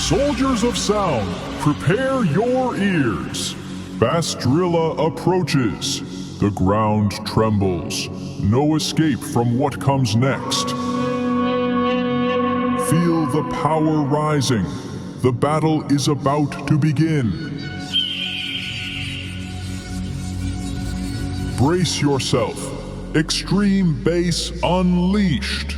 Soldiers of sound, prepare your ears. Bastrilla approaches. The ground trembles. No escape from what comes next. Feel the power rising. The battle is about to begin. Brace yourself. Extreme bass unleashed.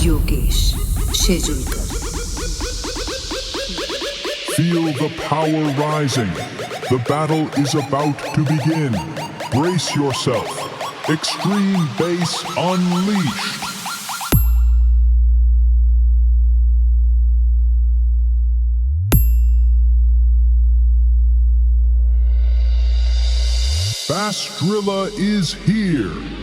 Yogesh शेजुलकर. Feel the power rising. The battle is about to begin. Brace yourself. Extreme bass unleashed. Bastrilla is here.